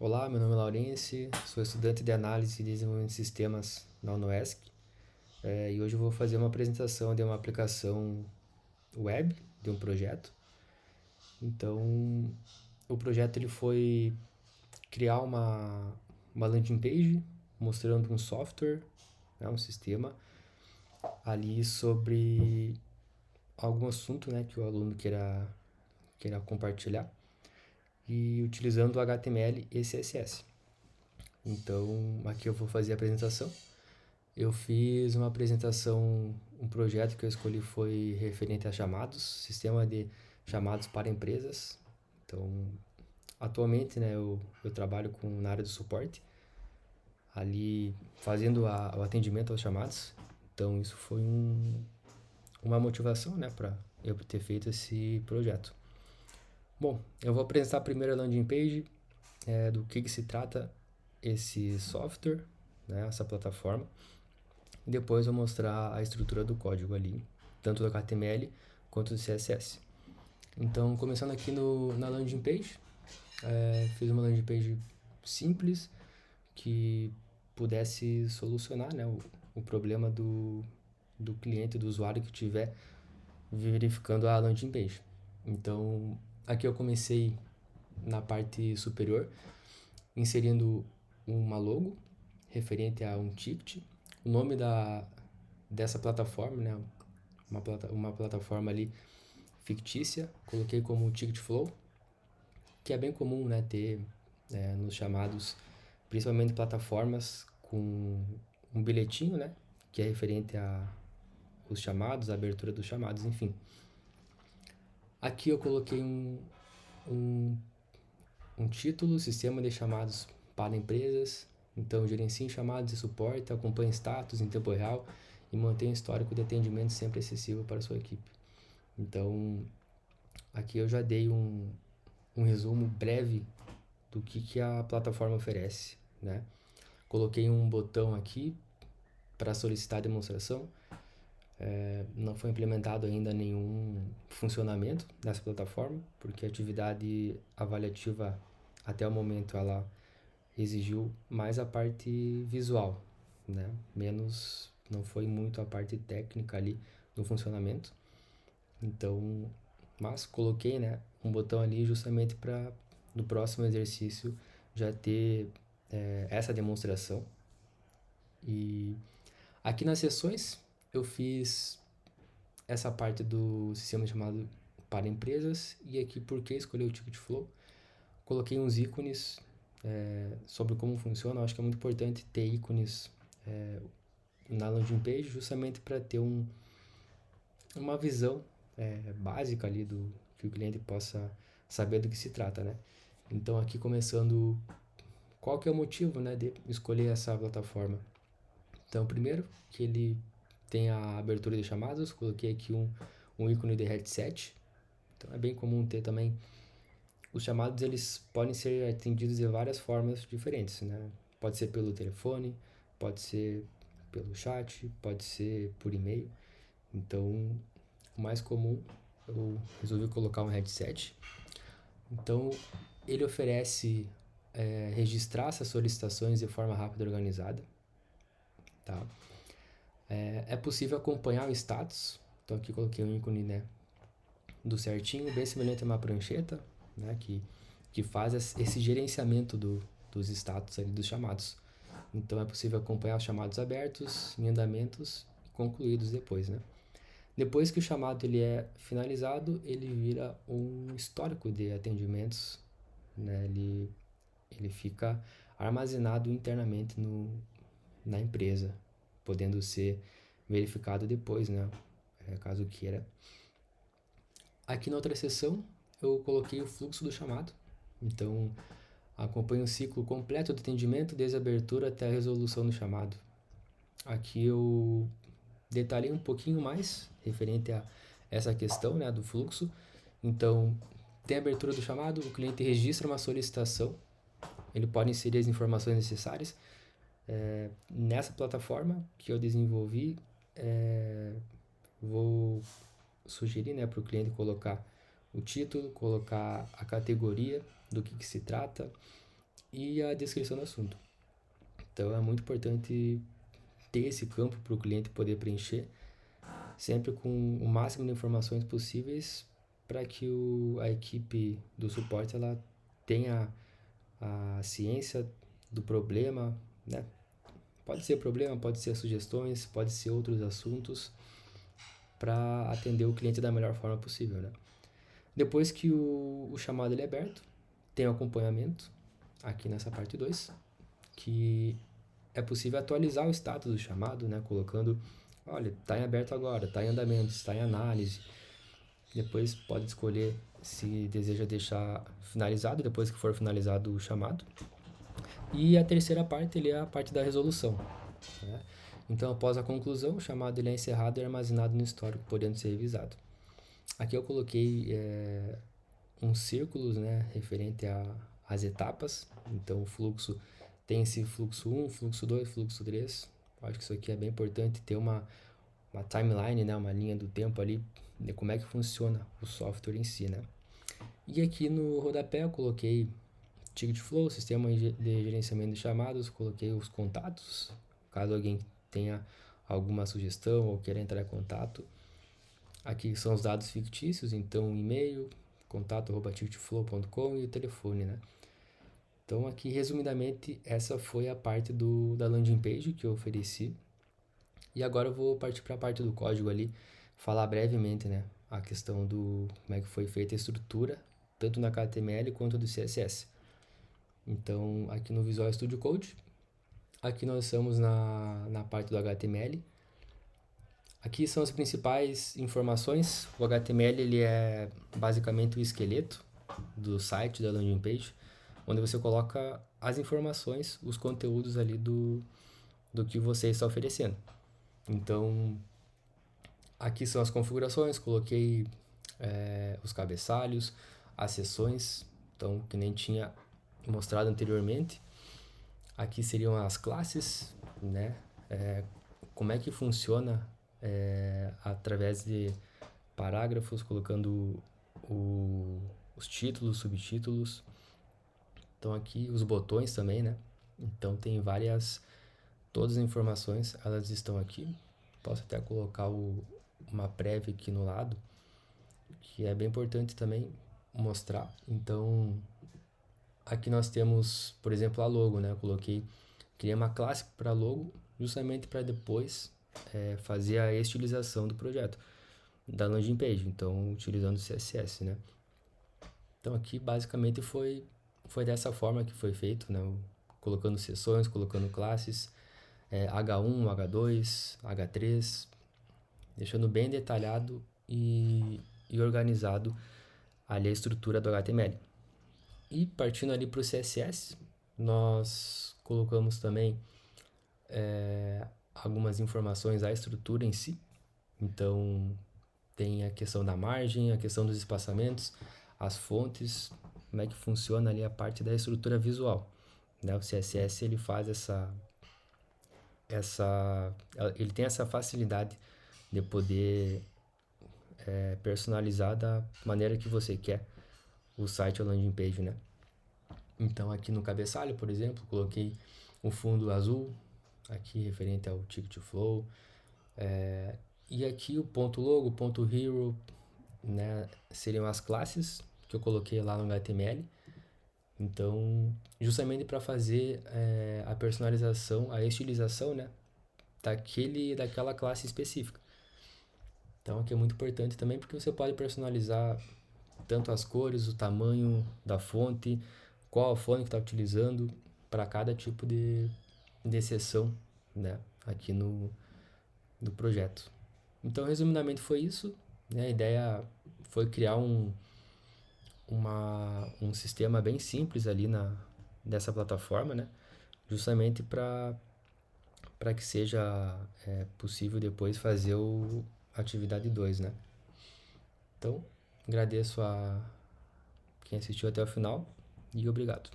Olá, meu nome é Laurence, sou estudante de análise e desenvolvimento de sistemas na UNOESC, e hoje eu vou fazer uma apresentação de uma aplicação web de um projeto. Então, o projeto ele foi criar uma landing page mostrando um software, né, um sistema ali sobre algum assunto, né, que o aluno queira compartilhar e utilizando o HTML e CSS. Então, aqui eu vou fazer a apresentação. Eu fiz uma apresentação, um projeto que eu escolhi foi referente a chamados, sistema de chamados para empresas. Então, atualmente, né, eu trabalho na área do suporte, ali fazendo o atendimento aos chamados. Então, isso foi uma motivação, né, para eu ter feito esse projeto. Bom, eu vou apresentar a primeira landing page, do que se trata esse software, né, essa plataforma. E depois eu vou mostrar a estrutura do código ali, tanto do HTML quanto do CSS. Então, começando aqui na landing page, fiz uma landing page simples que pudesse solucionar, né, o problema do cliente, do usuário que estiver verificando a landing page. Então, aqui eu comecei na parte superior, inserindo uma logo referente a um ticket, o nome dessa plataforma, né? Uma plataforma ali fictícia, coloquei como Ticket Flow, que é bem comum, né, ter nos chamados, principalmente plataformas com um bilhetinho, né, que é referente a os chamados, a abertura dos chamados, enfim. Aqui eu coloquei um, um título, Sistema de Chamados para Empresas. Então, gerencie chamados e suporte, acompanhe status em tempo real e mantenha histórico de atendimento sempre acessível para a sua equipe. Então, aqui eu já dei um resumo breve do que a plataforma oferece, né? Coloquei um botão aqui para solicitar a demonstração. Não foi implementado ainda nenhum funcionamento dessa plataforma, porque a atividade avaliativa até o momento ela exigiu mais a parte visual, né? Menos, não foi muito a parte técnica ali do funcionamento. Então, mas coloquei, né, um botão ali justamente para no próximo exercício já ter essa demonstração. E aqui nas sessões eu fiz essa parte do sistema chamado para empresas e aqui por que escolher o Ticket Flow. Coloquei uns ícones sobre como funciona. Eu acho que é muito importante ter ícones na landing page justamente para ter uma visão básica ali do que o cliente possa saber do que se trata, né? Então aqui começando, qual que é o motivo, né, de escolher essa plataforma? Então primeiro que ele tem a abertura de chamadas, coloquei aqui um ícone de headset. Então é bem comum ter também os chamados, eles podem ser atendidos de várias formas diferentes, né? Pode ser pelo telefone, pode ser pelo chat, pode ser por e-mail. Então, o mais comum, eu resolvi colocar um headset. Então, ele oferece registrar essas solicitações de forma rápida e organizada. Tá? É possível acompanhar o status. Então, aqui coloquei um ícone, né, do certinho, bem semelhante a uma prancheta, né, que faz esse gerenciamento dos status ali, dos chamados. Então, é possível acompanhar os chamados abertos, em andamentos e concluídos depois, né? Depois que o chamado ele é finalizado, ele vira um histórico de atendimentos, né? Ele fica armazenado internamente na empresa, podendo ser verificado depois, né? Caso queira. Aqui na outra seção, eu coloquei o fluxo do chamado. Então, acompanha o ciclo completo do atendimento, desde a abertura até a resolução do chamado. Aqui eu detalhei um pouquinho mais referente a essa questão, né, do fluxo. Então, tem a abertura do chamado, o cliente registra uma solicitação, ele pode inserir as informações necessárias. Nessa plataforma que eu desenvolvi, vou sugerir, né, para o cliente colocar o título, colocar a categoria do que se trata, e a descrição do assunto. Então é muito importante ter esse campo para o cliente poder preencher, sempre com o máximo de informações possíveis para que a equipe do suporte ela tenha a ciência do problema, né? Pode ser problema, pode ser sugestões, pode ser outros assuntos para atender o cliente da melhor forma possível, né? Depois que o chamado ele é aberto, tem o acompanhamento aqui nessa parte 2, que é possível atualizar o status do chamado, né? Colocando, olha, está em aberto agora, está em andamento, está em análise. Depois pode escolher se deseja deixar finalizado depois que for finalizado o chamado. E a terceira parte ele é a parte da resolução, né? Então, após a conclusão, o chamado ele é encerrado e armazenado no histórico, podendo ser revisado. Aqui eu coloquei uns círculos, né, referente às etapas. Então, o fluxo tem esse fluxo 1, fluxo 2, fluxo 3. Eu acho que isso aqui é bem importante ter uma timeline, né, uma linha do tempo ali, de como é que funciona o software em si, né? E aqui no rodapé eu coloquei ticket flow, sistema de gerenciamento de chamados, coloquei os contatos, caso alguém tenha alguma sugestão ou queira entrar em contato. Aqui são os dados fictícios, então e-mail, contato@ticketflow.com e o telefone, né? Então aqui resumidamente essa foi a parte da landing page que eu ofereci. E agora eu vou partir para a parte do código ali, falar brevemente, né, a questão do como é que foi feita a estrutura, tanto na HTML quanto do CSS. Então, aqui no Visual Studio Code, aqui nós estamos na parte do HTML. Aqui são as principais informações. O HTML ele é basicamente o esqueleto do site, da landing page, onde você coloca as informações, os conteúdos ali do que você está oferecendo. Então, aqui são as configurações, coloquei os cabeçalhos, as seções, então que nem tinha mostrado anteriormente. Aqui seriam as classes, né? Como é que funciona através de parágrafos, colocando os títulos, subtítulos. Então aqui os botões também, né? Então tem todas as informações, elas estão aqui. Posso até colocar uma prévia aqui no lado, que é bem importante também mostrar. Então aqui nós temos, por exemplo, a logo, né? Eu criei uma classe para logo, justamente para depois fazer a estilização do projeto, da landing page, então utilizando o CSS, né? Então aqui basicamente foi dessa forma que foi feito, né? Colocando seções, colocando classes, H1, H2, H3, deixando bem detalhado e organizado ali a estrutura do HTML. E partindo ali para o CSS, nós colocamos também algumas informações à estrutura em si. Então, tem a questão da margem, a questão dos espaçamentos, as fontes, como é que funciona ali a parte da estrutura visual, né? O CSS ele faz ele tem essa facilidade de poder personalizar da maneira que você quer o site ou landing page, né? Então aqui no cabeçalho, por exemplo, coloquei o fundo azul, aqui referente ao ticket flow, e aqui o ponto logo, ponto hero, né, seriam as classes que eu coloquei lá no HTML. Então, justamente para fazer a personalização, a estilização, né, daquela classe específica. Então, aqui é muito importante também porque você pode personalizar tanto as cores, o tamanho da fonte, qual a fonte que está utilizando para cada tipo de seção, né, aqui no projeto. Então, resumidamente foi isso, né? A ideia foi criar um sistema bem simples ali dessa plataforma, né? Justamente para que seja possível depois fazer a atividade 2, né? Então, agradeço a quem assistiu até o final e obrigado.